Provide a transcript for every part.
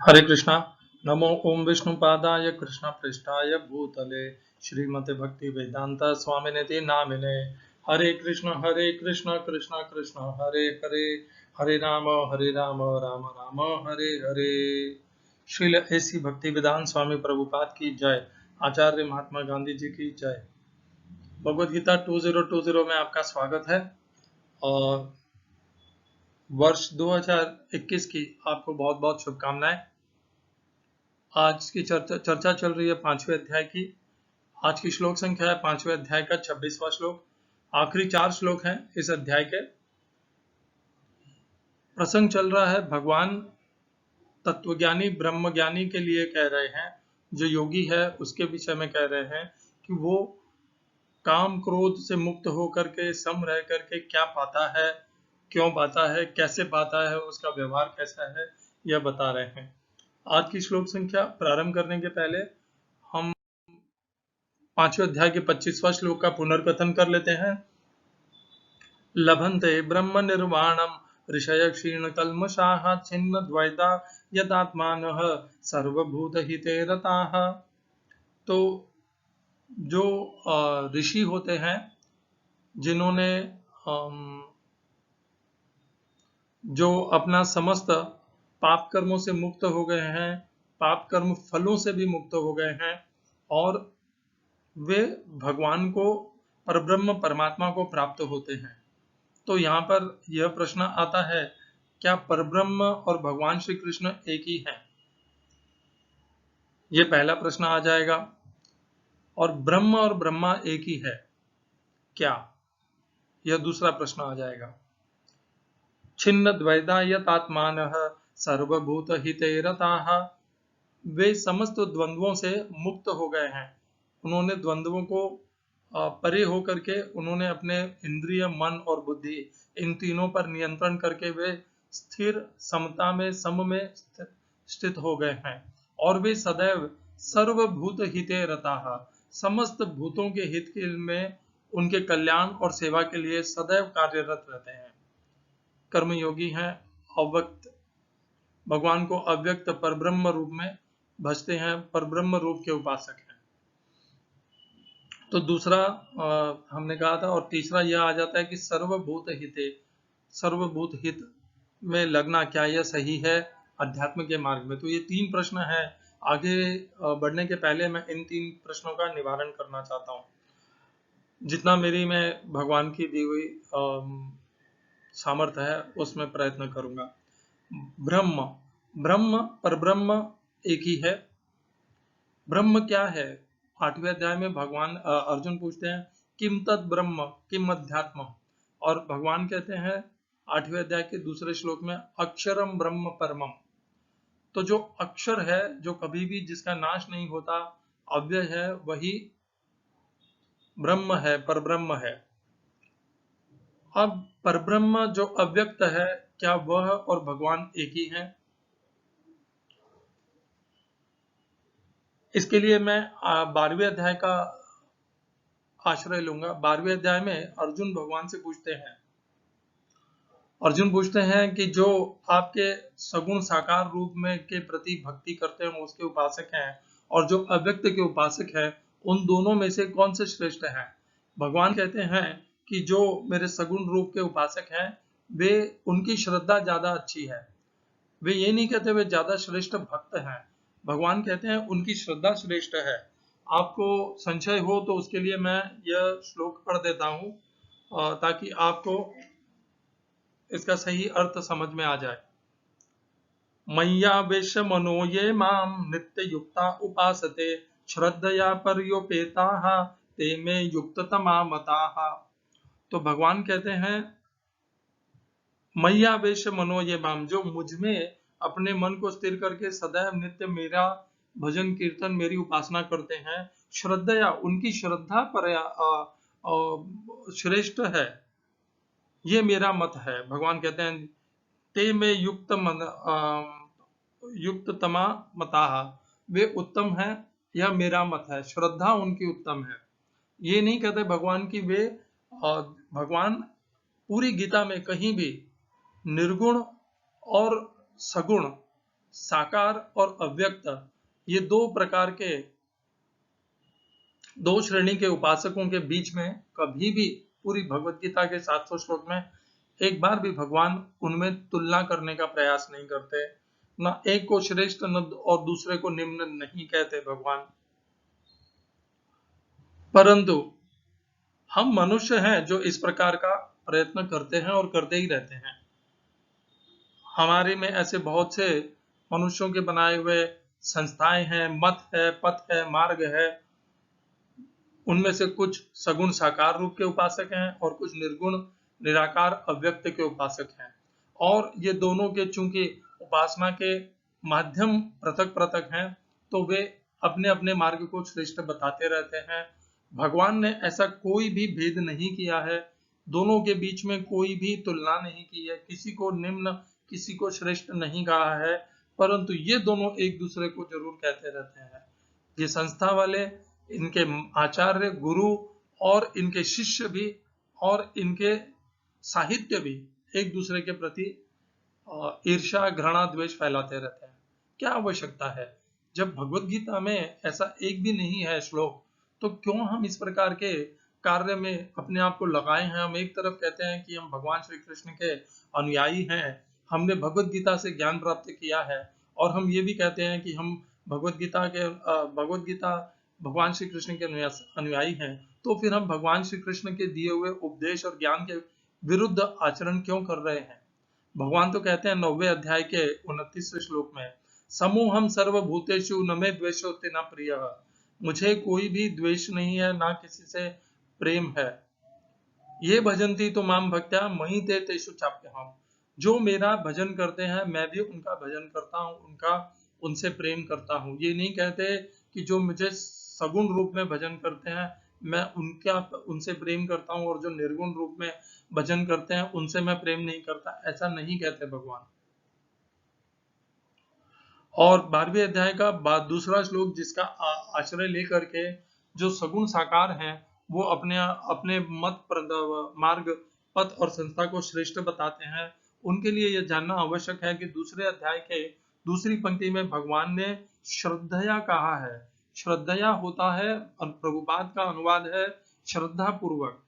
हरे कृष्णा। नमो ओम विष्णुपादाय कृष्ण पृष्ठाय भूतले श्रीमते भक्ति वेदांता स्वामिनिति नामिने। हरे कृष्ण कृष्ण कृष्ण हरे हरे, हरे राम राम राम हरे हरे। श्रील ऐसी भक्ति वेदांत स्वामी प्रभुपाद की जय। आचार्य महात्मा गांधी जी की जय। भगवद गीता 2020 में आपका स्वागत है और वर्ष 2021 की आपको बहुत बहुत शुभकामनाएं। आज की चर्चा चल रही है 5वें अध्याय की। आज की श्लोक संख्या है 5वें अध्याय का 26वां श्लोक। आखिरी 4 श्लोक हैं इस अध्याय के। प्रसंग चल रहा है भगवान तत्वज्ञानी ब्रह्मज्ञानी के लिए कह रहे हैं, जो योगी है उसके विषय में कह रहे हैं कि वो काम क्रोध से मुक्त होकर के सम रह करके क्या पाता है, क्यों पाता है, कैसे पाता है, उसका व्यवहार कैसा है, यह बता रहे हैं। आज की श्लोक संख्या प्रारंभ करने के पहले हम 5वें अध्याय के 25वां श्लोक का पुनर्कथन कर लेते हैं। लभन्ते ब्रह्म निर्वाणम ऋषय क्षीण कल्मषाः छिन्न द्वैता यदात्मानः सर्वभूत हिते रताः। तो जो ऋषि होते हैं, जिन्होंने जो अपना समस्त पाप कर्मों से मुक्त हो गए हैं, पाप कर्म फलों से भी मुक्त हो गए हैं और वे भगवान को, परब्रह्म परमात्मा को प्राप्त होते हैं। तो यहाँ पर यह प्रश्न आता है, क्या परब्रह्म और भगवान श्री कृष्ण एक ही हैं? ये पहला प्रश्न आ जाएगा। और ब्रह्म और ब्रह्मा एक ही है क्या? यह दूसरा प्रश्न आ जाएगा। छिन्न द्वैता यतात्मानः सर्वभूत हिते रताः। वे समस्त द्वंद्वों से मुक्त हो गए हैं। उन्होंने द्वंद्वों को परे होकर के उन्होंने अपने इंद्रिय, मन और बुद्धि, इन तीनों पर नियंत्रण करके वे स्थिर समता में, सम में स्थित हो गए हैं और वे सदैव सर्वभूत हिते रताः, समस्त भूतों के हित के में, उनके कल्याण और सेवा के लिए सदैव कार्यरत रहते हैं। कर्मयोगी हैं, अव्यक्त भगवान को अव्यक्त परब्रह्म रूप में भजते हैं, परब्रह्म रूप के उपासक हैं। तो दूसरा हमने कहा था। और तीसरा यह आ जाता है कि सर्वभूत हिते, सर्वभूत हित में लगना, क्या यह सही है अध्यात्म के मार्ग में? तो ये 3 प्रश्न हैं। आगे बढ़ने के पहले मैं इन 3 प्रश्नों का निवारण करना चाहता हूँ, जितना मेरी में भगवान की दी हुई सामर्थ्य है उसमें प्रयत्न करूंगा। ब्रह्म, ब्रह्म परब्रह्म एक ही है। ब्रह्म क्या है? 8वें अध्याय में भगवान अर्जुन पूछते हैं किम तत् ब्रह्म किम अध्यात्म, और भगवान कहते हैं 8वें अध्याय के दूसरे श्लोक में अक्षरम ब्रह्म परमम। तो जो अक्षर है, जो कभी भी जिसका नाश नहीं होता, अव्यय है, वही ब्रह्म है, परब्रह्म है। अब परब्रह्म जो अव्यक्त है, क्या वह और भगवान एक ही हैं? इसके लिए मैं 12वें अध्याय का आश्रय लूंगा। 12वें अध्याय में अर्जुन भगवान से पूछते हैं, अर्जुन पूछते हैं कि जो आपके सगुण साकार रूप में के प्रति भक्ति करते हैं उसके उपासक हैं, और जो अव्यक्त के उपासक हैं, उन दोनों में से कौन से श्रेष्ठ हैं? भगवान कहते हैं कि जो मेरे सगुण रूप के उपासक हैं, वे, उनकी श्रद्धा ज्यादा अच्छी है। वे ये नहीं कहते वे ज्यादा श्रेष्ठ भक्त हैं। भगवान कहते हैं उनकी श्रद्धा श्रेष्ठ है। आपको संशय हो तो उसके लिए मैं यह श्लोक पढ़ देता हूं, ताकि आपको इसका सही अर्थ समझ में आ जाए। मय्यावेश मनो ये माम नित्य युक्ता उपासते श्रद्धया पर्योपेताः ते मे युक्ततमा मताः। तो भगवान कहते हैं मय्यावेश मनो ये माम, जो मुझ में अपने मन को स्थिर करके सदैव नित्य मेरा भजन कीर्तन, मेरी उपासना करते हैं, श्रद्धया, उनकी श्रद्धा पर श्रेष्ठ है, ये मेरा मत है। भगवान कहते हैं ते में युक्ततमा मताः, वे उत्तम है, यह मेरा मत है, श्रद्धा उनकी उत्तम है। ये नहीं कहते भगवान की वे, भगवान पूरी गीता में कहीं भी निर्गुण और सगुण साकार और अव्यक्त, ये दो प्रकार के, दो श्रेणी के उपासकों के बीच में कभी भी पूरी भगवत गीता के 700 श्लोक में एक बार भी भगवान उनमें तुलना करने का प्रयास नहीं करते, न एक को श्रेष्ठ न और दूसरे को निम्न नहीं कहते भगवान। परंतु हम मनुष्य हैं जो इस प्रकार का प्रयत्न करते हैं और करते ही रहते हैं। हमारे में ऐसे बहुत से मनुष्यों के बनाए हुए संस्थाएं हैं, मत है, पथ है, मार्ग है। उनमें से कुछ सगुण साकार रूप के उपासक हैं और कुछ निर्गुण निराकार अव्यक्त के उपासक हैं। और ये दोनों के चूंकि उपासना के माध्यम पृथक पृथक हैं, तो वे अपने अपने मार्ग को श्रेष्ठ बताते रहते हैं। भगवान ने ऐसा कोई भी भेद नहीं किया है, दोनों के बीच में कोई भी तुलना नहीं की है, किसी को निम्न किसी को श्रेष्ठ नहीं कहा है, परंतु ये दोनों एक दूसरे को जरूर कहते रहते हैं। ये संस्था वाले, इनके आचार्य गुरु और इनके शिष्य भी और इनके साहित्य भी एक दूसरे के प्रति ईर्ष्या घृणा द्वेष फैलाते रहते हैं। क्या आवश्यकता है? जब भगवत गीता में ऐसा एक भी नहीं है श्लोक, तो क्यों हम इस प्रकार के कार्य में अपने आप को लगाए हैं? हम एक तरफ कहते हैं कि हम भगवान श्री कृष्ण के अनुयायी हैं, हमने भगवत गीता से ज्ञान प्राप्त किया है, और हम ये भी कहते हैं कि हम भगवत गीता भगवान श्री कृष्ण के अनुयायी हैं, तो फिर हम भगवान श्री कृष्ण के दिए हुए उपदेश और ज्ञान के विरुद्ध आचरण क्यों कर रहे हैं? भगवान तो कहते हैं 9वें अध्याय के 29वें श्लोक में, समूहम सर्वभूतेषु न मे द्वेषोऽस्ति न प्रियः, मुझे कोई भी द्वेष नहीं है, ना किसी से प्रेम है। ये भजन्ति तो माम भक्त्या मयि ते तेषु चाप्यहम्, जो मेरा भजन करते हैं मैं भी उनका भजन करता हूँ, उनसे प्रेम करता हूँ। ये नहीं कहते कि जो मुझे सगुण रूप में भजन करते हैं मैं उनसे प्रेम करता हूँ, और जो निर्गुण रूप में भजन करते हैं उनसे मैं प्रेम नहीं करता, ऐसा नहीं कहते भगवान। और 12वें अध्याय का दूसरा श्लोक, जिसका आश्रय लेकर के जो सगुण साकार हैं वो अपने अपने मार्ग, पथ और संस्था को श्रेष्ठ बताते हैं, उनके लिए यह जानना आवश्यक है कि दूसरे अध्याय के दूसरी पंक्ति में भगवान ने श्रद्धया कहा है। श्रद्धया होता है, और प्रभुपाद का अनुवाद है श्रद्धा पूर्वक।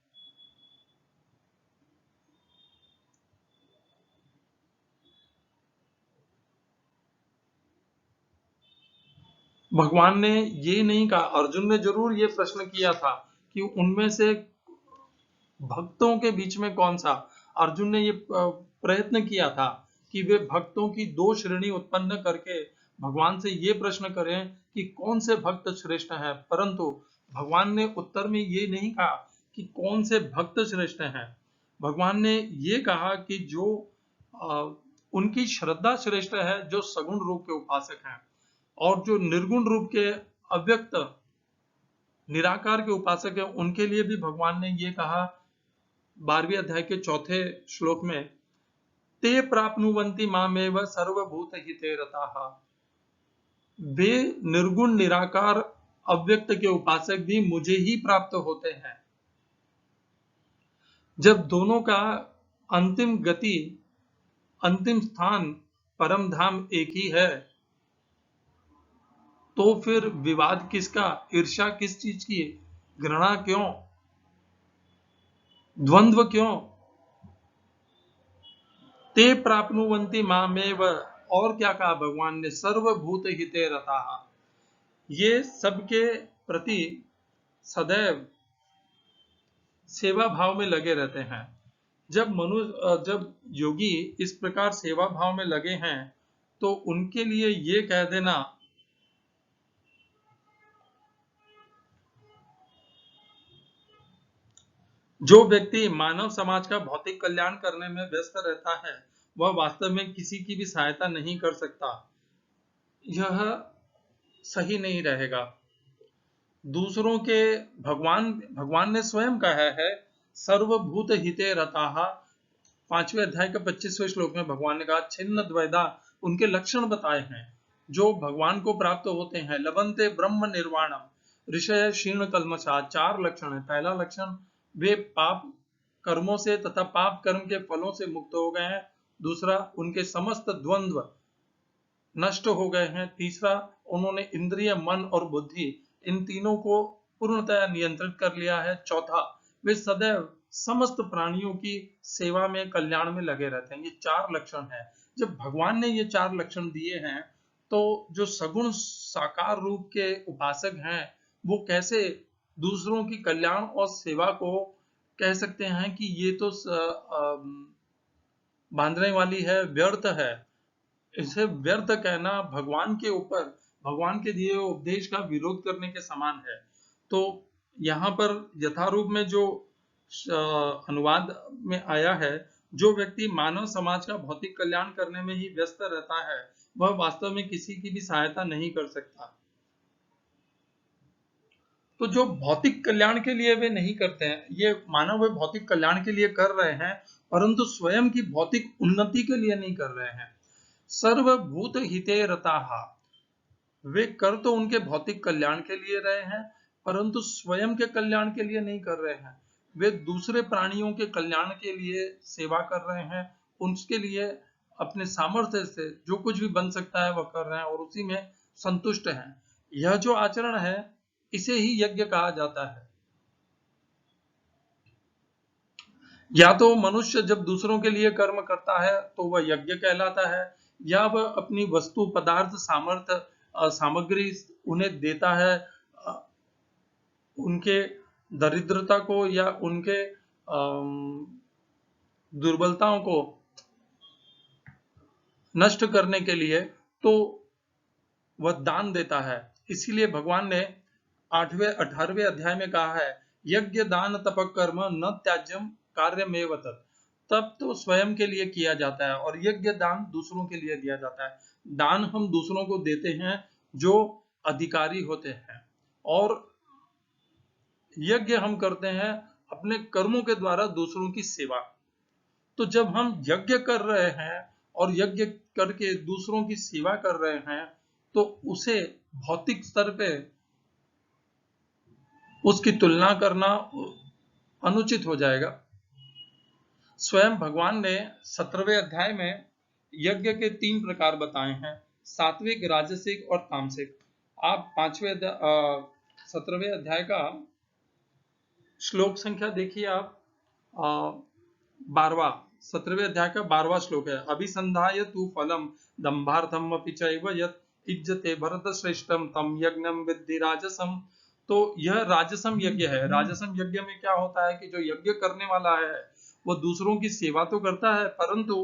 भगवान ने ये नहीं कहा, अर्जुन ने जरूर ये प्रश्न किया था कि उनमें से भक्तों के बीच में कौन सा, अर्जुन ने ये प्रयत्न किया था कि वे भक्तों की दो श्रेणी उत्पन्न करके भगवान से ये प्रश्न करें कि कौन से भक्त श्रेष्ठ हैं, परंतु भगवान ने उत्तर में ये नहीं कहा कि कौन से भक्त श्रेष्ठ हैं। भगवान ने ये कहा कि जो उनकी श्रद्धा श्रेष्ठ है, जो सगुण रूप के उपासक हैं, और जो निर्गुण रूप के अव्यक्त निराकार के उपासक हैं, उनके लिए भी भगवान ने ये कहा 12वें अध्याय के 4 श्लोक में, ते प्राप्नुवन्ति मामेव सर्वभूत हिते रताः, वे निर्गुण निराकार अव्यक्त के उपासक भी मुझे ही प्राप्त होते हैं। जब दोनों का अंतिम गति, अंतिम स्थान, परम धाम एक ही है, तो फिर विवाद किसका, ईर्ष्या किस चीज की, घृणा क्यों, द्वंद्व क्यों? ते प्राप्नुवन्ति मामेव, और क्या कहा भगवान ने, सर्वभूत हिते रताः, ये सबके प्रति सदैव सेवा भाव में लगे रहते हैं। जब योगी इस प्रकार सेवा भाव में लगे हैं, तो उनके लिए ये कह देना जो व्यक्ति मानव समाज का भौतिक कल्याण करने में व्यस्त रहता है, वह वास्तव में किसी की भी सहायता नहीं कर सकता, यह सही नहीं रहेगा। दूसरों के भगवान ने स्वयं कहा है सर्वभूत हिते रताः। 5वें अध्याय का 25वें श्लोक में भगवान ने कहा, छिन्न द्वैधा, उनके लक्षण बताए हैं जो भगवान को प्राप्त होते हैं। लभन्ते ब्रह्म निर्वाणम ऋषय क्षीण कल्मषा, 4 लक्षण है। पहला लक्षण, वे पाप कर्मों से तथा पाप कर्म के फलों से मुक्त हो गए हैं। दूसरा, उनके समस्त द्वंद्व नष्ट हो गए हैं। तीसरा, उन्होंने इंद्रिय, मन और बुद्धि इन तीनों को पूर्णतया नियंत्रित कर लिया है। चौथा, वे सदैव समस्त प्राणियों की सेवा में, कल्याण में लगे रहते हैं। ये चार लक्षण हैं। जब भगवान ने ये चार लक्षण दिए हैं तो जो सगुण साकार रूप के उपासक हैं वो कैसे दूसरों की कल्याण और सेवा को कह सकते हैं कि ये तो बांधने वाली है, व्यर्थ है। इसे व्यर्थ कहना भगवान के ऊपर, भगवान के दिए हुए उपदेश का विरोध करने के समान है। तो यहाँ पर यथारूप में जो अनुवाद में आया है, जो व्यक्ति मानव समाज का भौतिक कल्याण करने में ही व्यस्त रहता है वह वास्तव में किसी की भी सहायता नहीं कर सकता। तो जो भौतिक कल्याण के लिए वे नहीं करते हैं, ये मानव वे भौतिक कल्याण के लिए कर रहे हैं परंतु स्वयं की भौतिक उन्नति के लिए नहीं कर रहे हैं। सर्वभूत हिते रताहा, वे कर तो उनके भौतिक कल्याण के लिए रहे हैं परंतु स्वयं के कल्याण के लिए नहीं कर रहे हैं। वे दूसरे प्राणियों के कल्याण के लिए सेवा कर रहे हैं, उसके लिए अपने सामर्थ्य से जो कुछ भी बन सकता है वह कर रहे हैं और उसी में संतुष्ट हैं। यह जो आचरण है इसे ही यज्ञ कहा जाता है। या तो मनुष्य जब दूसरों के लिए कर्म करता है तो वह यज्ञ कहलाता है, या वह अपनी वस्तु, पदार्थ, सामर्थ्य, सामग्री उन्हें देता है, उनके दरिद्रता को या उनके दुर्बलताओं को नष्ट करने के लिए, तो वह दान देता है। इसीलिए भगवान ने 18वें अध्याय में कहा है, यज्ञ दान तप कर्म न त्याज्यम कार्यमेव तत्। तब तो स्वयं के लिए किया जाता है और यज्ञ दान दूसरों के लिए दिया जाता है। दान हम दूसरों को देते हैं जो अधिकारी होते हैं, और यज्ञ हम करते हैं अपने कर्मों के द्वारा दूसरों की सेवा। तो जब हम यज्ञ कर रहे हैं और यज्ञ करके दूसरों की सेवा कर रहे हैं तो उसे भौतिक स्तर पे उसकी तुलना करना अनुचित हो जाएगा। स्वयं भगवान ने 17वें अध्याय में यज्ञ के 3 प्रकार बताए हैं, सात्विक, राजसिक और तामसिक। आप 17वें अध्याय का श्लोक संख्या देखिए। आप 12वां, 17वें अध्याय का 12वां श्लोक है, अभिसंधाय तु फलम दंभार्थम अपि चैव यत् इज्जते भरत श्रेष्ठम तम यज्ञम विद्धि राजसम। तो यह राजसम यज्ञ है। राजसम यज्ञ में क्या होता है कि जो यज्ञ करने वाला है वो दूसरों की सेवा तो करता है परंतु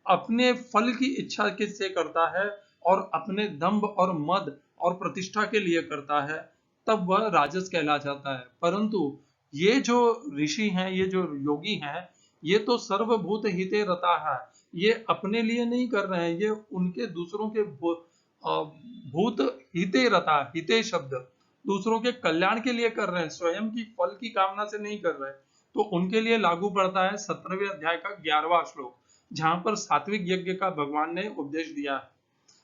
अपने फल की इच्छा किससे करता है और अपने दंभ और मद और प्रतिष्ठा के लिए करता है, तब वह राजस कहला जाता है। परंतु ये जो ऋषि हैं, ये जो योगी हैं, ये तो सर्वभूत हिते रता है। ये अपने लिए नहीं कर रहे हैं, ये उनके दूसरों के भूत हिते रता, हिते शब्द दूसरों के कल्याण के लिए कर रहे हैं, स्वयं की फल की कामना से नहीं कर रहे। तो उनके लिए लागू पड़ता है 17वें अध्याय का 11वां श्लोक, जहां पर सात्विक यज्ञ का भगवान ने उपदेश दिया है।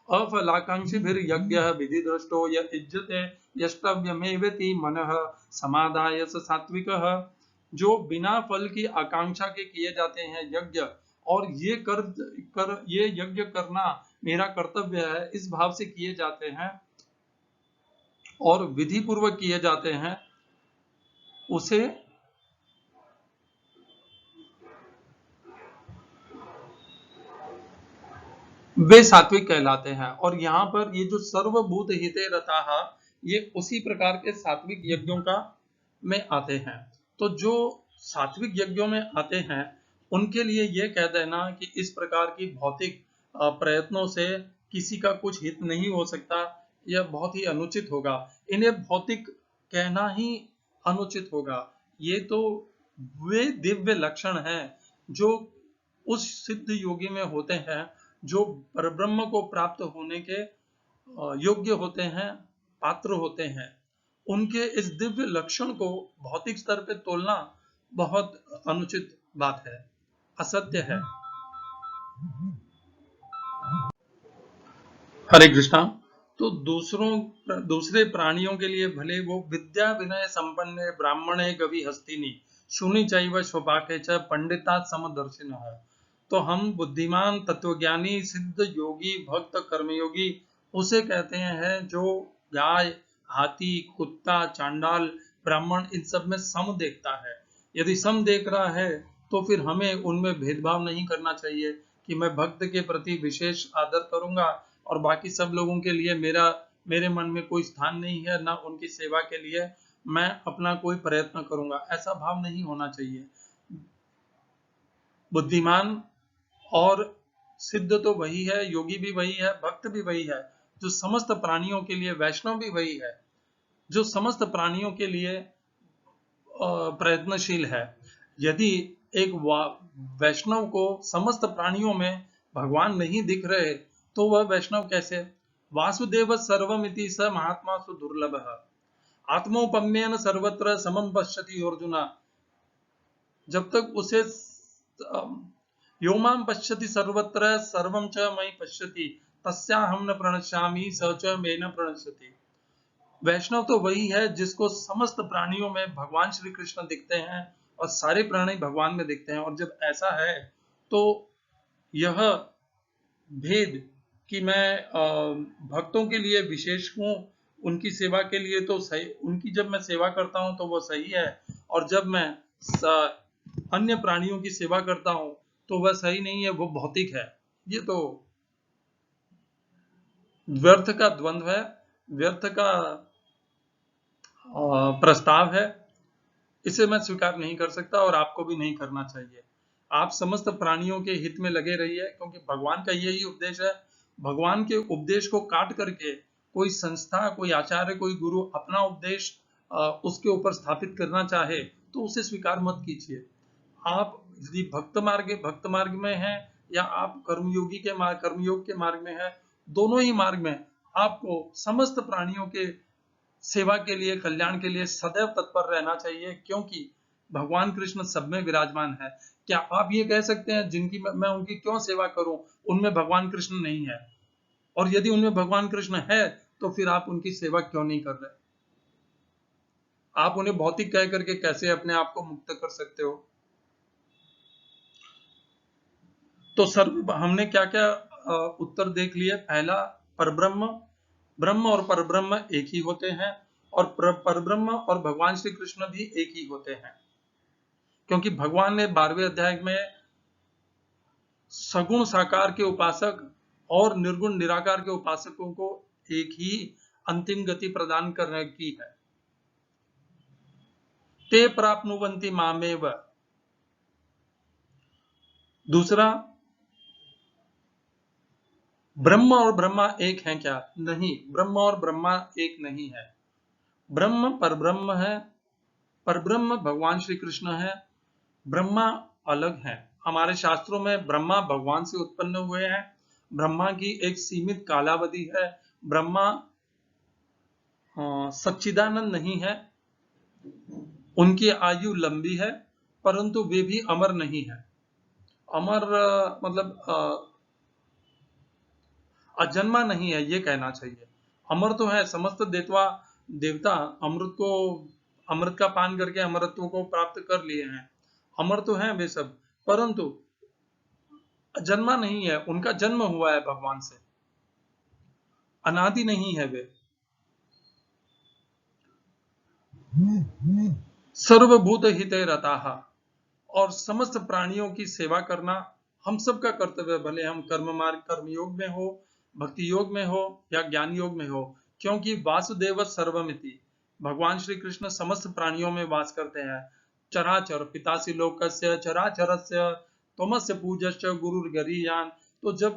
अफलाकांक्षी फिर यज्ञ विधि दृष्टो य इज्जते यष्टव्यमेवेति मनः समादाय स सात्विकः। जो बिना फल की आकांक्षा के किए जाते हैं यज्ञ, और ये यज्ञ करना मेरा कर्तव्य है, इस भाव से किए जाते हैं और विधि पूर्वक किए जाते हैं, उसे वे सात्विक कहलाते हैं। और यहाँ पर ये जो सर्वभूत हिते रताः, ये उसी प्रकार के सात्विक यज्ञों का में आते हैं। तो जो सात्विक यज्ञों में आते हैं उनके लिए ये कह देना कि इस प्रकार की भौतिक प्रयत्नों से किसी का कुछ हित नहीं हो सकता, यह बहुत ही अनुचित होगा। इन्हें भौतिक कहना ही अनुचित होगा। ये तो वे दिव्य लक्षण हैं जो उस सिद्ध योगी में होते हैं जो परब्रह्म को प्राप्त होने के योग्य होते हैं, पात्र होते हैं। उनके इस दिव्य लक्षण को भौतिक स्तर पे तोलना बहुत अनुचित बात है, असत्य है। हरे कृष्णा। तो दूसरे प्राणियों के लिए भले वो विद्या विनय संपन्न ब्राह्मणे कवि हस्तिनी शुनि चैव स्वपाके च पंडिता समदर्शिनः है। तो हम बुद्धिमान, तत्वज्ञानी, सिद्ध, योगी, भक्त, कर्मयोगी उसे कहते हैं जो गाय, हाथी, कुत्ता, चांडाल, ब्राह्मण इन सब में सम देखता है। यदि सम देख रहा है तो फिर हमें उनमें भेदभाव नहीं करना चाहिए कि मैं भक्त के प्रति विशेष आदर करूंगा और बाकी सब लोगों के लिए मेरे मन में कोई स्थान नहीं है, ना उनकी सेवा के लिए मैं अपना कोई प्रयत्न करूंगा, ऐसा भाव नहीं होना चाहिए। बुद्धिमान और सिद्ध तो वही है, योगी भी वही है, भक्त भी वही है, जो समस्त प्राणियों के लिए, वैष्णव भी वही है जो समस्त प्राणियों के लिए प्रयत्नशील है। यदि एक वैष्णव को समस्त प्राणियों में भगवान नहीं दिख रहे तो वह वैष्णव कैसे? वासुदेव सर्वमिति स महात्मा सुदुर्लभ आत्मोपम्येन सर्वत्र समम पश्यति अर्जुना। जब तक उसे यो मां पश्यति सर्वत्र सर्वं च मयि पश्यति तस्याहं न प्रणश्यामि स च मे न प्रणश्यति। वैष्णव तो वही है जिसको समस्त प्राणियों में भगवान श्री कृष्ण दिखते हैं और सारे प्राणी भगवान में दिखते हैं। और जब ऐसा है तो यह भेद कि मैं भक्तों के लिए विशेष हूँ, उनकी सेवा के लिए तो सही, उनकी जब मैं सेवा करता हूँ तो वो सही है, और जब मैं अन्य प्राणियों की सेवा करता हूँ तो वह सही नहीं है, वो भौतिक है। ये तो व्यर्थ का द्वंद्व है, व्यर्थ का प्रस्ताव है, इसे मैं स्वीकार नहीं कर सकता और आपको भी नहीं करना चाहिए। आप समस्त प्राणियों के हित में लगे रहिए, क्योंकि भगवान का यही उपदेश है। भगवान के उपदेश को काट करके कोई संस्था, कोई आचार्य, कोई गुरु अपना उपदेश उसके ऊपर स्थापित करना चाहे तो उसे स्वीकार मत कीजिए। आप यदि भक्त मार्ग में हैं या आप कर्मयोग के मार्ग में हैं, दोनों ही मार्ग में आपको समस्त प्राणियों के सेवा के लिए, कल्याण के लिए सदैव तत्पर रहना चाहिए, क्योंकि भगवान कृष्ण सब में विराजमान है। क्या आप ये कह सकते हैं जिनकी मैं उनकी क्यों सेवा करूं, उनमें भगवान कृष्ण नहीं है? और यदि उनमें भगवान कृष्ण है तो फिर आप उनकी सेवा क्यों नहीं कर रहे? आप उन्हें भौतिक कह करके कैसे अपने आप को मुक्त कर सकते हो? तो सर्व हमने क्या क्या उत्तर देख लिए। पहला, परब्रह्म, ब्रह्म और परब्रह्म एक ही होते हैं, और परब्रह्म और भगवान श्री कृष्ण भी एक ही होते हैं, क्योंकि भगवान ने 12वें अध्याय में सगुण साकार के उपासक और निर्गुण निराकार के उपासकों को एक ही अंतिम गति प्रदान करने की है। ते प्राप्नुवन्ति मामेव। दूसरा, ब्रह्म और ब्रह्मा एक हैं क्या? नहीं, ब्रह्म और ब्रह्मा एक नहीं है। ब्रह्म परब्रह्म है, परब्रह्म भगवान श्री कृष्ण है, ब्रह्मा अलग है। हमारे शास्त्रों में ब्रह्मा भगवान से उत्पन्न हुए हैं, ब्रह्मा की एक सीमित कालावधि है, ब्रह्मा सच्चिदानंद नहीं है, उनकी आयु लंबी है, परंतु वे भी अमर नहीं है। अमर मतलब अजन्मा नहीं है, ये कहना चाहिए। अमर तो है, समस्त देवता अमृत का पान करके अमरत्व को प्राप्त कर लिए हैं, अमर तो हैं वे सब, परंतु अजन्मा नहीं है, उनका जन्म हुआ है भगवान से, अनादि नहीं है वे। सर्वभूत हिते रताः, और समस्त प्राणियों की सेवा करना हम सबका कर्तव्य, भले हम कर्मयोग में हो, भक्ति योग में हो या ज्ञान योग में हो, क्योंकि वासुदेव सर्वमिति, भगवान श्री कृष्ण समस्त प्राणियों में वास करते हैं। चराचर पितासि लोकस्य चराचरस्य त्वमस्य पूज्यश्च गुरुर्गरीयान्। तो जब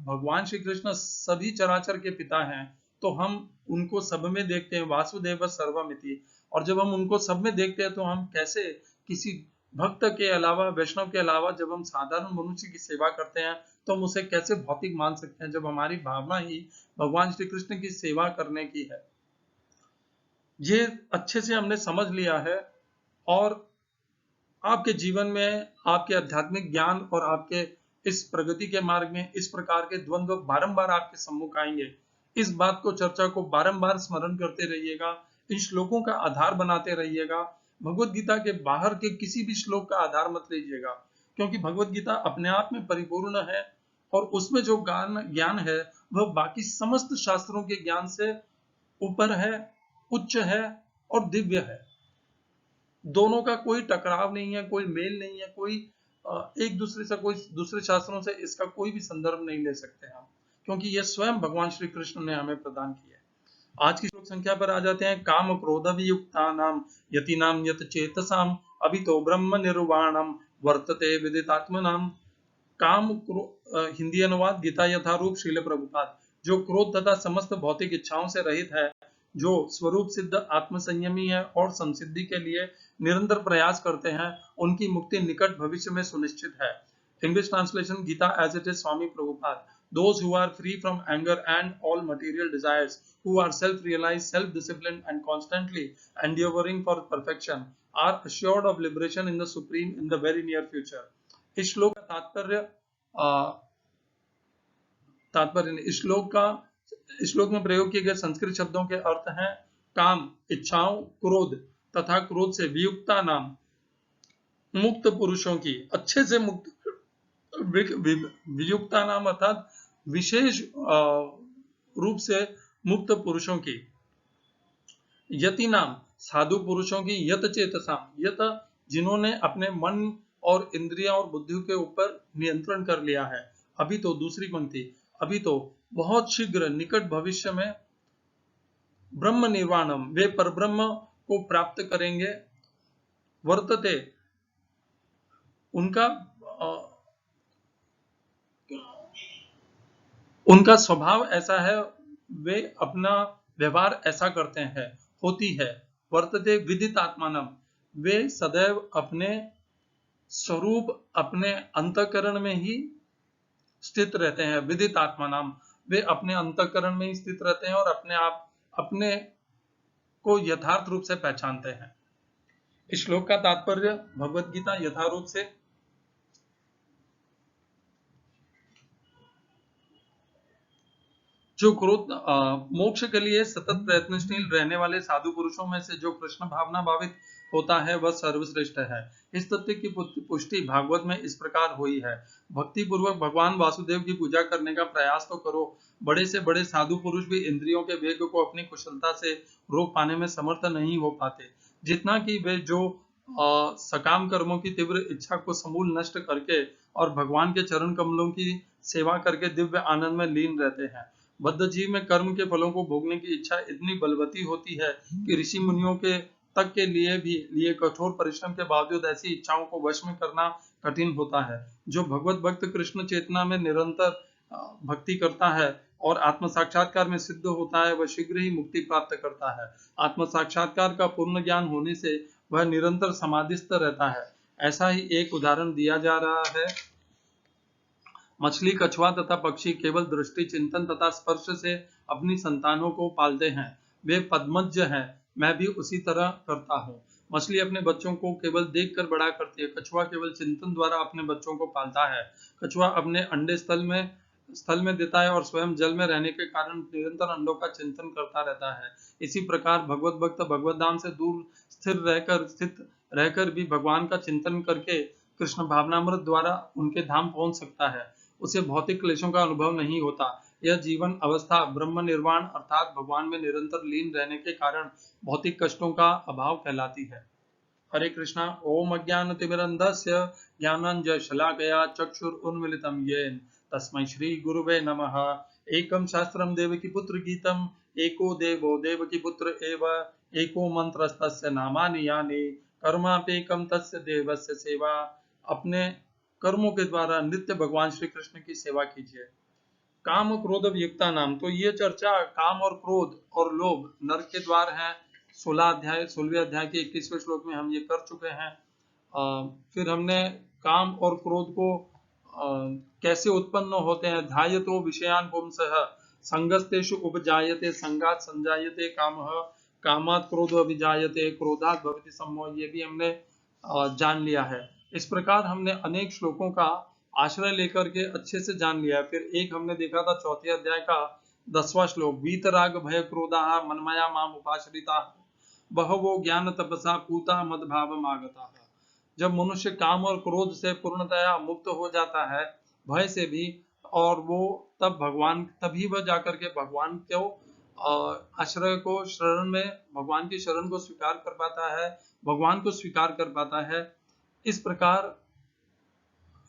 भगवान श्री कृष्ण सभी चराचर के पिता हैं तो हम उनको सब में देखते हैं, वासुदेव सर्वमिति। और जब हम उनको सब में देखते हैं तो हम कैसे किसी भक्त के अलावा, वैष्णव के अलावा, जब हम साधारण मनुष्य की सेवा करते हैं तो हम उसे कैसे भौतिक मान सकते हैं, जब हमारी भावना ही भगवान श्री कृष्ण की सेवा करने की है। ये अच्छे से हमने समझ लिया है, और आपके जीवन में आपके आध्यात्मिक ज्ञान और आपके इस प्रगति के मार्ग में इस प्रकार के द्वंद्व बारंबार आपके सम्मुख आएंगे। इस बात को, चर्चा को बारंबार स्मरण करते रहिएगा, इन श्लोकों का आधार बनाते रहिएगा। भगवत गीता के बाहर के किसी भी श्लोक का आधार मत लीजिएगा। क्योंकि भगवत गीता अपने आप में परिपूर्ण है और उसमें जो ज्ञान है वह बाकी समस्त शास्त्रों के ज्ञान से ऊपर है, उच्च है और दिव्य है। दोनों का कोई टकराव नहीं है, कोई मेल नहीं है, कोई एक दूसरे से, कोई दूसरे शास्त्रों से इसका कोई भी संदर्भ नहीं ले सकते हम, क्योंकि यह स्वयं भगवान श्री कृष्ण ने हमें प्रदान किया है। आज की श्लोक संख्या पर आ जाते हैं। काम क्रोध वियुक्तानाम यतीनाम यत चेतसाम अभितो ब्रह्म निर्वाणम वर्तते विदितात्मनाम। हिंदी अनुवाद गीता यथारूप श्रील प्रभुपाद। जो क्रोध तथा समस्त भौतिक इच्छाओं से रहित है, जो स्वरूप सिद्ध आत्म संयमी है और संसिद्धि के लिए निरंतर प्रयास करते हैं, उनकी मुक्ति निकट भविष्य में सुनिश्चित है। English translation Gita as it is Swami Prabhupada. Those who are free from anger and all material desires, who are self-realized, self-disciplined and constantly endeavoring for perfection, are assured of liberation in the supreme in the very near future. इस श्लोक का तात्पर्य इस श्लोक में प्रयोग किए गए संस्कृत शब्दों के अर्थ हैं काम, इच्छाओं, क्रोध तथा क्रोध से वियुक्ता नाम, मुक्त पुरुषों की, अच्छे से मुक्त वियुक्ता नाम अर्थात विशेष रूप से मुक्त पुरुषों की, यति नाम साधु पुरुषों की, यत चेतसाम यत जिन्होंने अपने मन और इंद्रियों और बुद्धि के ऊपर नियंत्रण कर लिया है। अभी तो दूसरी पंक्ति, अभी तो बहुत शीघ्र निकट भविष्य में ब्रह्म निर्वाणम वे परब्रह्म को प्राप्त करेंगे। वर्तते उनका स्वभाव ऐसा है, वे अपना व्यवहार ऐसा करते हैं, होती है। वर्तते विदित आत्मानम वे सदैव अपने स्वरूप, अपने अंतःकरण में ही स्थित रहते हैं। विदित आत्मानम वे अपने अंतःकरण में ही स्थित रहते हैं और अपने को यथार्थ रूप से पहचानते हैं। इस श्लोक का तात्पर्य भगवत गीता यथारूप से जो क्रोध मोक्ष के लिए सतत प्रयत्नशील रहने वाले साधु पुरुषों में से जो कृष्ण भावना भावित होता है वह सर्वश्रेष्ठ है। इस तथ्य की पुष्टि भागवत में इस प्रकार हुई है। भक्ति पूर्वक भगवान वासुदेव की पूजा करने का प्रयास तो करो। बड़े से बड़े साधु पुरुष भी इंद्रियों के वेग को अपनी कुशलता से रोक पाने में समर्थ नहीं हो पाते, जितना कि वे जो सकाम कर्मों की तीव्र इच्छा को समूल नष्ट करके और भगवान के चरण कमलों की सेवा करके दिव्य आनंद में लीन रहते हैं। बद्ध जीव में कर्म के फलों को भोगने की इच्छा इतनी बलवती होती है कि ऋषि मुनियों के तक के लिए कठोर परिश्रम के बावजूद ऐसी इच्छाओं को वश में करना कठिन होता है। जो भगवत भक्त कृष्ण चेतना में निरंतर भक्ति करता है और आत्म साक्षात्कार में सिद्ध होता है, वह शीघ्र ही मुक्ति प्राप्त करता है। आत्म साक्षात्कार का पूर्ण ज्ञान होने से वह निरंतर समाधिस्थ रहता है। ऐसा ही एक उदाहरण दिया जा रहा है। मछली, कछुआ तथा पक्षी केवल दृष्टि, चिंतन तथा स्पर्श से अपनी संतानों को पालते हैं। वे पद्मज हैं, मैं भी उसी तरह करता हूँ। मछली अपने बच्चों को केवल देखकर बड़ा करती है, कछुआ केवल चिंतन द्वारा अपने बच्चों को पालता है। कछुआ अपने अंडे स्थल में देता है और स्वयं जल में रहने के कारण निरंतर अंडों का चिंतन करता रहता है। इसी प्रकार भगवत भक्त भगवत धाम से दूर स्थित रहकर भी भगवान का चिंतन करके कृष्ण भावनामृत द्वारा उनके धाम पहुंच सकता है। उसे भौतिक क्लेशों का अनुभव नहीं होता। यह जीवन अवस्था ब्रह्म निर्वाण अर्थात भगवान में निरंतर लीन रहने के कारण भौतिक कष्टों का अभाव कहलाती है। हरे कृष्णा। ओम अज्ञानतिमिरन्धस्य ज्ञानाञ्जनशलाकया चक्षुरुन्मीलितं येन तस्मै श्री गुरुवे नमः। एकं शास्त्रं देवकी पुत्र गीतम् एको देवो देवकी पुत्र एव एको मंत्रस्तस्य नामानि यानि कर्मापेकं तस्य देवस्य सेवा। अपने कर्मों के द्वारा नित्य भगवान श्री कृष्ण की सेवा कीजिए। काम क्रोध वियुक्ता नाम, तो ये चर्चा काम और क्रोध और लोभ नरक के द्वार है। 16वें अध्याय के 21वें श्लोक में हम ये कर चुके हैं। फिर हमने काम और क्रोध को कैसे उत्पन्न होते हैं। ध्यायतो विषयान पुंसः संगस्तेषु उपजायते संगात् संजायते कामः कामात् क्रोधो विजायते क्रोधात् भवति सम्मोह, ये भी हमने जान लिया है। इस प्रकार हमने अनेक श्लोकों का आश्रय लेकर के अच्छे से जान लिया। फिर एक हमने देखा था 4 अध्याय का 10वां श्लोक, वीतराग भय क्रोधा मनमया माम उपाश्रिता बहवो ज्ञान तपसा पूता मदभावमागता। जब मनुष्य काम और क्रोध से पूर्णतया मुक्त हो जाता है, भय से भी, और वो तभी वह जाकर के भगवान को आश्रय को शरण में, भगवान की शरण को स्वीकार कर पाता है, भगवान को स्वीकार कर पाता है। इस प्रकार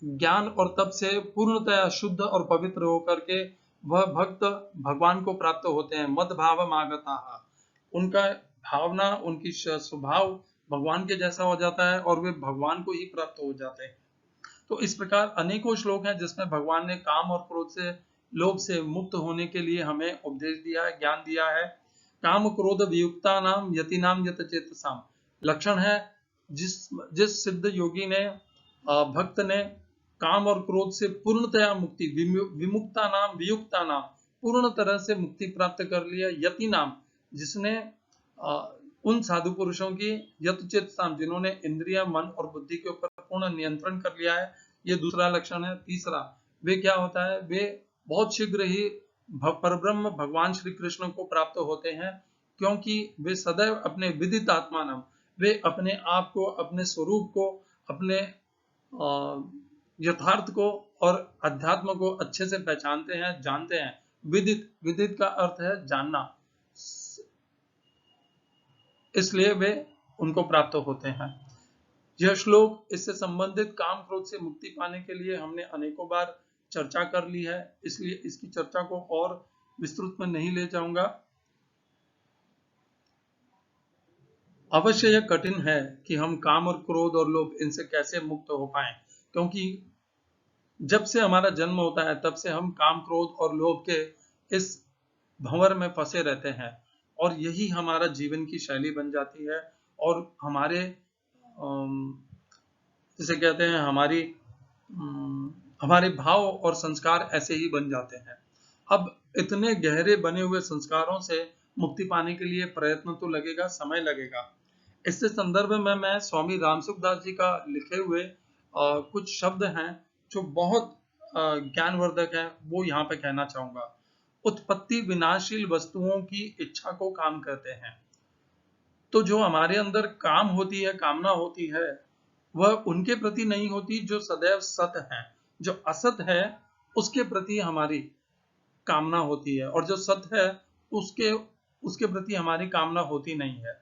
ज्ञान और तप से पूर्णतया शुद्ध और पवित्र होकर के वह भक्त भगवान को प्राप्त होते हैं। मद भाव मागता, उनका भावना, उनकी स्वभाव भगवान के जैसा हो जाता है और वे भगवान को ही प्राप्त हो जाते हैं। तो इस प्रकार अनेकों श्लोक हैं जिसमें भगवान ने काम और क्रोध से, लोभ से मुक्त होने के लिए हमें उपदेश दिया है, ज्ञान दिया है। काम क्रोध वियुक्ता नाम यतिनाम यत चेतसाम, लक्षण है जिस सिद्ध योगी ने, भक्त ने काम और क्रोध से पूर्णतया मुक्ति, विमुक्ता नाम वियुक्ता नाम, पूर्ण तरह से मुक्ति प्राप्त कर लिया। यति नाम, जिसने उन साधु पुरुषों की, यतचेतसाम, जिन्होंने इंद्रिय, मन और बुद्धि के ऊपर पूर्ण नियंत्रण कर लिया है, ये दूसरा लक्षण है। तीसरा, वे क्या होता है, वे बहुत शीघ्र ही परब्रह्म भगवान श्री कृष्ण को प्राप्त होते हैं, क्योंकि वे सदैव अपने विदित आत्मानम, वे अपने आप को, अपने स्वरूप को, अपने यथार्थ को और अध्यात्म को अच्छे से पहचानते हैं, जानते हैं। विदित, विदित का अर्थ है जानना, इसलिए वे उनको प्राप्त होते हैं। यह श्लोक, इससे संबंधित काम क्रोध से मुक्ति पाने के लिए हमने अनेकों बार चर्चा कर ली है, इसलिए इसकी चर्चा को और विस्तृत में नहीं ले जाऊंगा। अवश्य यह कठिन है कि हम काम और क्रोध और लोभ, इनसे कैसे मुक्त हो पाएं, क्योंकि जब से हमारा जन्म होता है तब से हम काम क्रोध और लोभ के इस भंवर में फंसे रहते हैं, और यही हमारा जीवन की शैली बन जाती है, और हमारे जिसे कहते हैं हमारे भाव और संस्कार ऐसे ही बन जाते हैं। अब इतने गहरे बने हुए संस्कारों से मुक्ति पाने के लिए प्रयत्न तो लगेगा, समय लगेगा। इससे संदर्भ में मैं स्वामी रामसुखदास जी का लिखे हुए कुछ शब्द हैं जो बहुत ज्ञानवर्धक है, वो यहाँ पे कहना चाहूंगा। उत्पत्ति विनाशील वस्तुओं की इच्छा को काम कहते हैं। तो जो हमारे अंदर काम होती है, कामना होती है, वह उनके प्रति नहीं होती जो सदैव सत है। जो असत है उसके प्रति हमारी कामना होती है, और जो सत है उसके प्रति हमारी कामना होती नहीं है।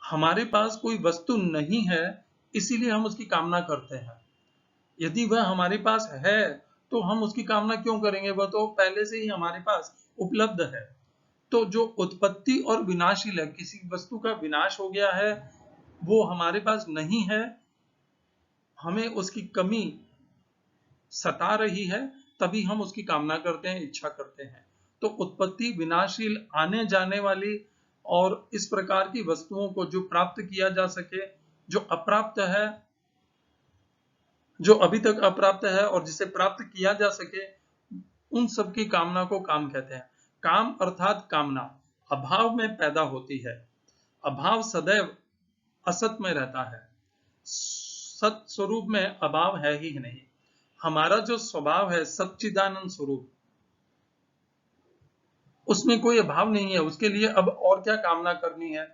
हमारे पास कोई वस्तु नहीं है, इसीलिए हम उसकी कामना करते हैं। यदि वह हमारे पास है तो हम उसकी कामना क्यों करेंगे, वह तो पहले से ही हमारे पास उपलब्ध है। तो जो उत्पत्ति और विनाशील है, किसी वस्तु का विनाश हो गया है, वो हमारे पास नहीं है, हमें उसकी कमी सता रही है, तभी हम उसकी कामना करते हैं, इच्छा करते हैं। तो उत्पत्ति विनाशील, आने जाने वाली और इस प्रकार की वस्तुओं को जो प्राप्त किया जा सके, जो अप्राप्त है, जो अभी तक अप्राप्त है और जिसे प्राप्त किया जा सके, उन सब की कामना को काम कहते हैं। काम अर्थात कामना अभाव में पैदा होती है। अभाव सदैव असत में रहता है, सत स्वरूप में अभाव है ही नहीं। हमारा जो स्वभाव है सच्चिदानंद स्वरूप, उसमें कोई अभाव नहीं है, उसके लिए अब और क्या कामना करनी है,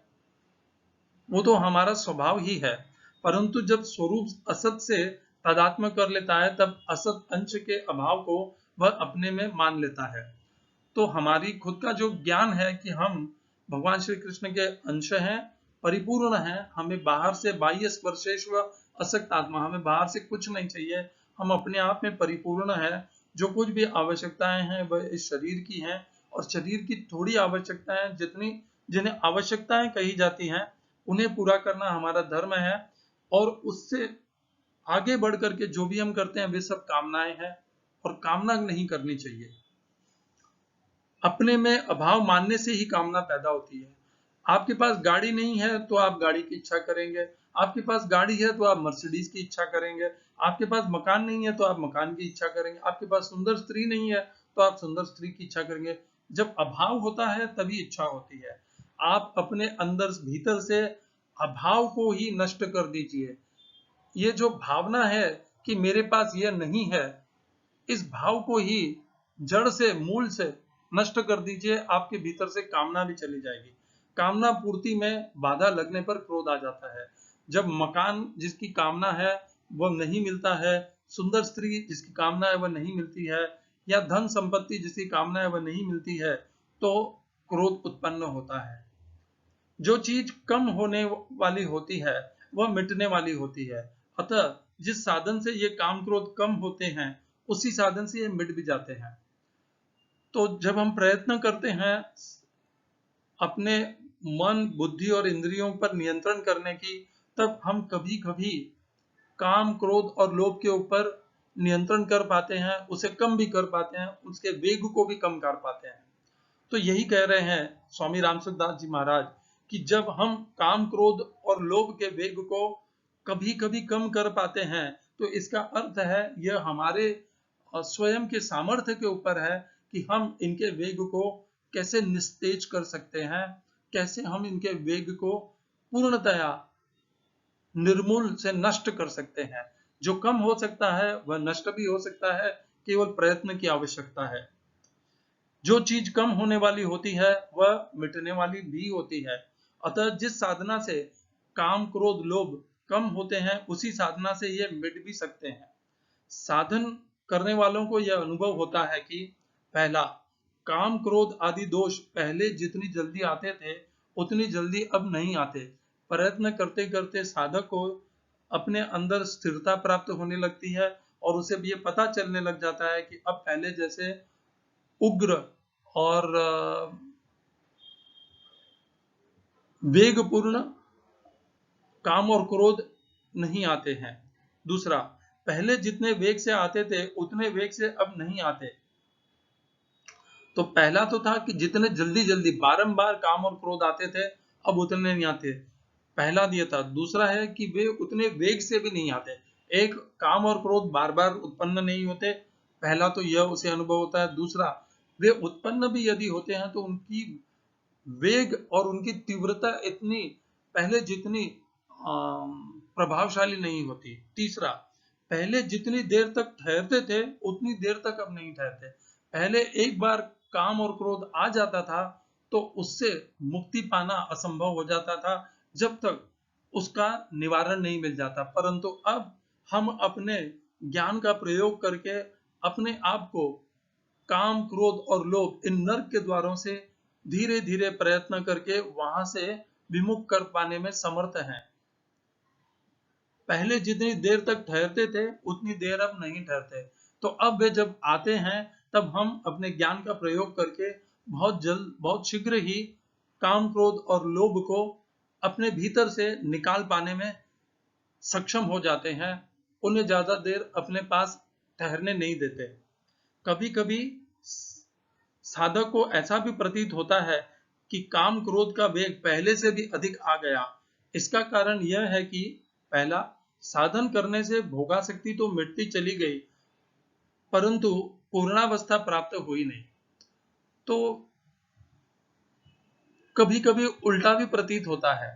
वो तो हमारा स्वभाव ही है। परंतु जब स्वरूप असत से तादात्म्य कर लेता है, तब असत अंश के अभाव को वह अपने में मान लेता है। तो हमारी खुद का जो ज्ञान है कि हम भगवान श्री कृष्ण के अंश हैं, परिपूर्ण हैं, हमें बाहर से, बाह्य स्पर्शेष्व असक्त आत्मा, हमें बाहर से कुछ नहीं चाहिए, हम अपने आप में परिपूर्ण है। जो कुछ भी आवश्यकताएं हैं वह इस शरीर की हैं, और शरीर की थोड़ी आवश्यकताएं, जिन्हें आवश्यकताएं कही जाती हैं, उन्हें पूरा करना हमारा धर्म है। और उससे आगे बढ़ करके जो भी हम करते हैं वे सब कामनाएं हैं, और कामना नहीं करनी चाहिए। अपने में अभाव मानने से ही कामना पैदा होती है। आपके पास गाड़ी नहीं है तो आप गाड़ी की इच्छा करेंगे, आपके पास गाड़ी है तो आप मर्सिडीज की इच्छा करेंगे, आपके पास मकान नहीं है तो आप मकान की इच्छा करेंगे, आपके पास सुंदर स्त्री नहीं है तो आप सुंदर स्त्री की इच्छा करेंगे। जब अभाव होता है तभी इच्छा होती है। आप अपने अंदर भीतर से अभाव को ही नष्ट कर दीजिए। ये जो भावना है कि मेरे पास यह नहीं है, इस भाव को ही जड़ से, मूल से नष्ट कर दीजिए, आपके भीतर से कामना भी चली जाएगी। कामना पूर्ति में बाधा लगने पर क्रोध आ जाता है। जब मकान जिसकी कामना है वह नहीं मिलता है, सुंदर स्त्री जिसकी कामना है वह नहीं मिलती है, या धन संपत्ति जिसकी कामना है वह नहीं मिलती है, तो क्रोध उत्पन्न होता है। जो चीज कम होने वाली होती है वह मिटने वाली होती है। अतः जिस साधन से ये काम क्रोध कम होते हैं उसी साधन से ये मिट भी जाते हैं। तो जब हम प्रयत्न करते हैं अपने मन, बुद्धि और इंद्रियों पर नियंत्रण करने की, तब हम कभी कभी काम, क्रोध और लोभ के ऊपर नियंत्रण कर पाते हैं, उसे कम भी कर पाते हैं, उसके वेग को भी कम कर पाते हैं। तो यही कह रहे हैं स्वामी रामसुखदास दास जी महाराज कि जब हम काम, क्रोध और लोभ के वेग को कभी कभी कम कर पाते हैं तो इसका अर्थ है यह हमारे स्वयं के सामर्थ्य के ऊपर है कि हम इनके वेग को कैसे निस्तेज कर सकते हैं, कैसे हम इनके वेग को पूर्णतया निर्मूल से नष्ट कर सकते हैं। जो कम हो सकता है वह नष्ट भी हो सकता है, केवल प्रयत्न की आवश्यकता है। जो चीज कम होने वाली होती है वह मिटने वाली भी होती है। अतः जिस साधना से काम, क्रोध, लोभ कम होते हैं उसी साधना से ये मिट भी सकते हैं। साधन करने वालों को यह अनुभव होता है कि पहला, काम, क्रोध आदि दोष पहले जितनी जल्दी आते थे उतनी जल्दी अब नहीं आते। प्रयत्न करते करते साधक को अपने अंदर स्थिरता प्राप्त होने लगती है और उसे भी ये पता चलने लग जाता है कि अब पहले जैसे उग्र और वेगपूर्ण काम और क्रोध नहीं आते हैं। दूसरा, पहले जितने वेग से आते थे उतने वेग से अब नहीं आते। तो पहला तो था कि जितने जल्दी जल्दी बारंबार काम और क्रोध आते थे अब उतने नहीं आते, पहला दिया था। दूसरा है कि वे उतने वेग से भी नहीं आते। एक, काम और क्रोध बार बार उत्पन्न नहीं होते, पहला तो यह उसे अनुभव होता है। दूसरा, वे उत्पन्न भी यदि होते हैं तो उनकी वेग और उनकी तीव्रता इतनी पहले जितनी प्रभावशाली नहीं होती। तीसरा, पहले जितनी देर तक ठहरते थे उतनी देर तक अब नहीं ठहरते। पहले एक बार काम और क्रोध आ जाता था तो उससे मुक्ति पाना असंभव हो जाता था जब तक उसका निवारण नहीं मिल जाता, परंतु अब हम अपने ज्ञान का प्रयोग करके अपने आप को काम, क्रोध और लोभ इन नर्क के द्वारों से धीरे धीरे प्रयत्न करके वहां से विमुख कर पाने में समर्थ हैं। पहले जितनी देर तक ठहरते थे उतनी देर अब नहीं ठहरते। तो अब वे जब आते हैं तब हम अपने ज्ञान का प्रयोग करके बहुत जल्द, बहुत शीघ्र ही काम, क्रोध और लोभ को अपने भीतर से निकाल पाने में सक्षम हो जाते हैं। उन्हें ज्यादा देर अपने पास ठहरने नहीं देते। कभी कभी साधक को ऐसा भी प्रतीत होता है कि काम, क्रोध का वेग पहले से भी अधिक आ गया। इसका कारण यह है कि पहला, साधन करने से भोगासक्ति तो मिटती चली गई परंतु पूर्णावस्था प्राप्त हुई नहीं। तो कभी कभी उल्टा भी प्रतीत होता है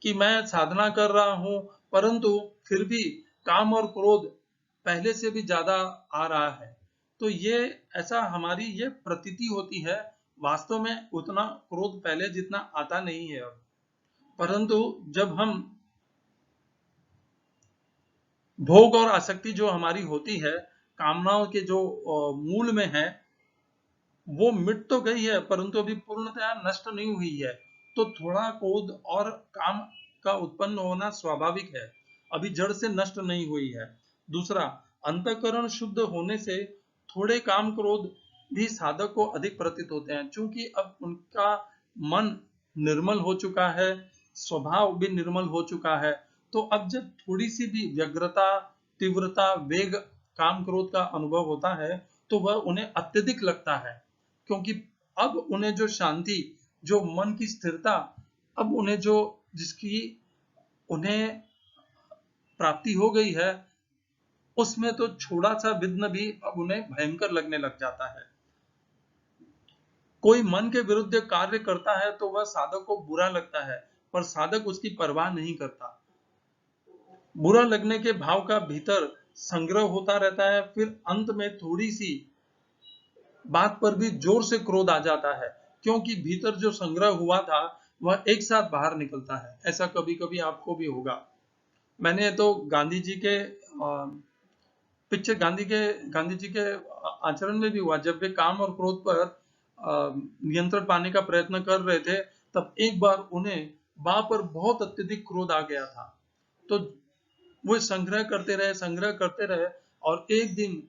कि मैं साधना कर रहा हूं परंतु फिर भी काम और क्रोध पहले से भी ज्यादा आ रहा है। तो ये ऐसा हमारी ये प्रतीति होती है, वास्तव में उतना क्रोध पहले जितना आता नहीं है अब। परंतु जब हम भोग और आसक्ति जो हमारी होती है, कामनाओं के जो मूल में है, वो मिट तो गई है परंतु अभी पूर्णतया नष्ट नहीं हुई है। तो थोड़ा क्रोध और काम का उत्पन्न होना स्वाभाविक है, अभी जड़ से नष्ट नहीं हुई है। दूसरा, अंतःकरण शुद्ध होने से थोड़े काम, क्रोध भी साधक को अधिक प्रतीत होते हैं, क्योंकि अब उनका मन निर्मल हो चुका है, स्वभाव भी निर्मल हो चुका है। तो अब जब थोड़ी सी भी व्यग्रता, तीव्रता, वेग, काम, क्रोध का अनुभव होता है तो वह उन्हें अत्यधिक लगता है, क्योंकि अब उन्हें जो शांति, जो मन की स्थिरता, अब उन्हें जो जिसकी उन्हें प्राप्ति हो गई है उसमें तो छोटा सा विघ्न भी अब उन्हें भयंकर लगने लग जाता है। कोई मन के विरुद्ध कार्य करता है तो वह साधक को बुरा लगता है, पर साधक उसकी परवाह नहीं करता। बुरा लगने के भाव का भीतर संग्रह होता रहता है, फिर अंत में थोड़ी सी बात पर भी जोर से क्रोध आ जाता है, क्योंकि भीतर जो संग्रह हुआ था वह एक साथ बाहर निकलता है। ऐसा कभी कभी आपको भी होगा। मैंने तो गांधी जी के पिक्चर गांधी जी के आचरण में भी हुआ। जब वे काम और क्रोध पर नियंत्रण पाने का प्रयत्न कर रहे थे, तब एक बार उन्हें बा पर बहुत अत्यधिक क्रोध आ गया था। तो वो संग्रह करते रहे और एक दिन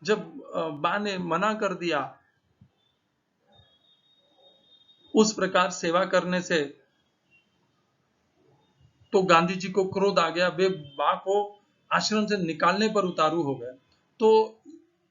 जब बा ने मना कर दिया उस प्रकार सेवा करने से, तो गांधी जी को क्रोध आ गया। वे बा को आश्रम से निकालने पर उतारू हो गए। तो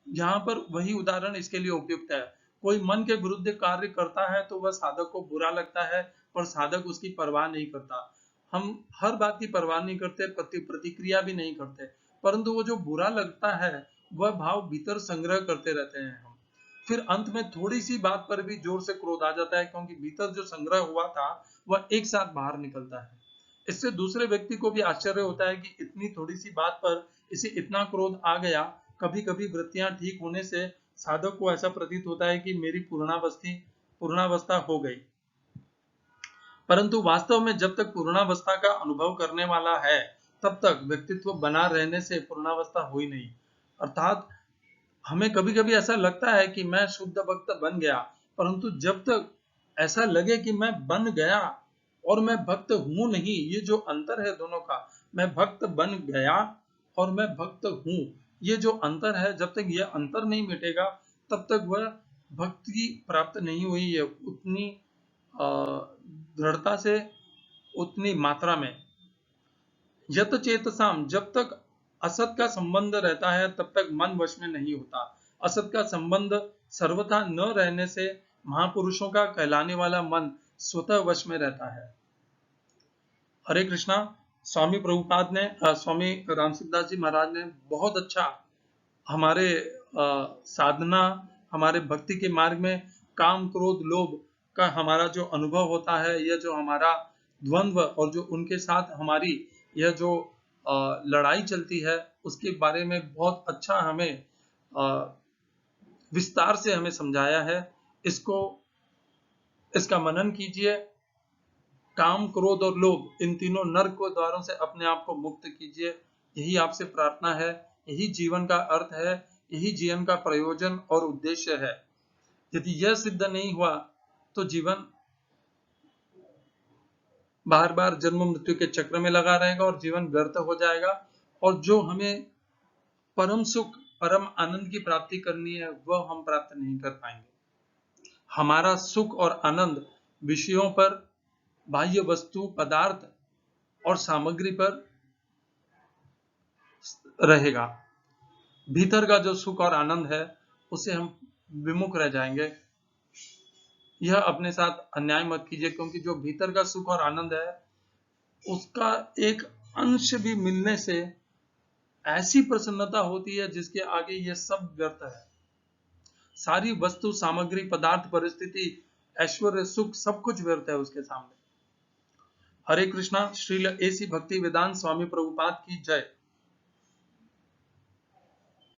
यहाँ पर वही उदाहरण इसके लिए उपयुक्त है। कोई मन के विरुद्ध कार्य करता है तो वह साधक को बुरा लगता है, पर साधक उसकी परवाह नहीं करता। हम हर बात की परवाह नहीं करते, प्रतिक्रिया भी नहीं करते, परंतु वो जो बुरा लगता है वह भाव भीतर संग्रह करते रहते हैं हम। फिर अंत में थोड़ी सी बात पर भी जोर से क्रोध आ जाता है, क्योंकि भीतर जो संग्रह हुआ था वह एक साथ बाहर निकलता है। इससे दूसरे व्यक्ति को भी आश्चर्य होता है कि इतनी थोड़ी सी बात पर इसे इतना क्रोध आ गया। कभी कभी वृत्तियां ठीक होने से साधक को ऐसा प्रतीत होता है कि मेरी पूर्णावस्था हो गई, परंतु वास्तव में जब तक पूर्णावस्था का अनुभव करने वाला है तब तक व्यक्तित्व बना रहने से पूर्णावस्था हुई नहीं। अर्थात हमें कभी कभी ऐसा लगता है कि मैं शुद्ध भक्त बन गया, परंतु जब तक ऐसा लगे कि मैं बन गया और मैं भक्त हूं नहीं, ये जो अंतर है दोनों का, मैं भक्त बन गया और मैं भक्त हूं, ये जो अंतर है, जब तक यह अंतर नहीं मिटेगा तब तक वह भक्ति प्राप्त नहीं हुई है उतनी दृढ़ता से, उतनी मात्रा में। यत चेतसाम, जब तक असत का संबंध रहता है तब तक मन वश में नहीं होता। असत का संबंध सर्वथा न रहने से महापुरुषों का कहलाने वाला मन स्वतः वश में रहता है। हरे कृष्णा। स्वामी प्रभुपाद ने स्वामी रामसिकदास जी महाराज ने बहुत अच्छा हमारे साधना, हमारे भक्ति के मार्ग में काम क्रोध लोभ का हमारा जो अनुभव होता है, यह जो हमारा द्वंद्व और जो उनके साथ हमारी यह जो लड़ाई चलती है, उसके बारे में बहुत अच्छा हमें विस्तार से हमें समझाया है। इसका मनन कीजिए। काम क्रोध और लोभ, इन तीनों नर्क को द्वारों से अपने आप को मुक्त कीजिए। यही आपसे प्रार्थना है, यही जीवन का अर्थ है, यही जीवन का प्रयोजन और उद्देश्य है। यदि यह सिद्ध नहीं हुआ तो जीवन बार बार जन्म मृत्यु के चक्र में लगा रहेगा और जीवन व्यर्थ हो जाएगा। और जो हमें परम सुख, परम आनंद की प्राप्ति करनी है वह हम प्राप्त नहीं कर पाएंगे। हमारा सुख और आनंद विषयों पर, बाह्य वस्तु, पदार्थ और सामग्री पर रहेगा। भीतर का जो सुख और आनंद है उसे हम विमुख रह जाएंगे। यह अपने साथ अन्याय मत कीजिए, क्योंकि जो भीतर का सुख और आनंद है उसका एक अंश भी मिलने से ऐसी प्रसन्नता होती है जिसके आगे यह सब व्यर्थ है। सारी वस्तु, सामग्री, पदार्थ, परिस्थिति, ऐश्वर्य, सुख, सब कुछ व्यर्थ है उसके सामने। हरे कृष्णा। श्रील एसी भक्ति वेदांत स्वामी प्रभुपाद की जय।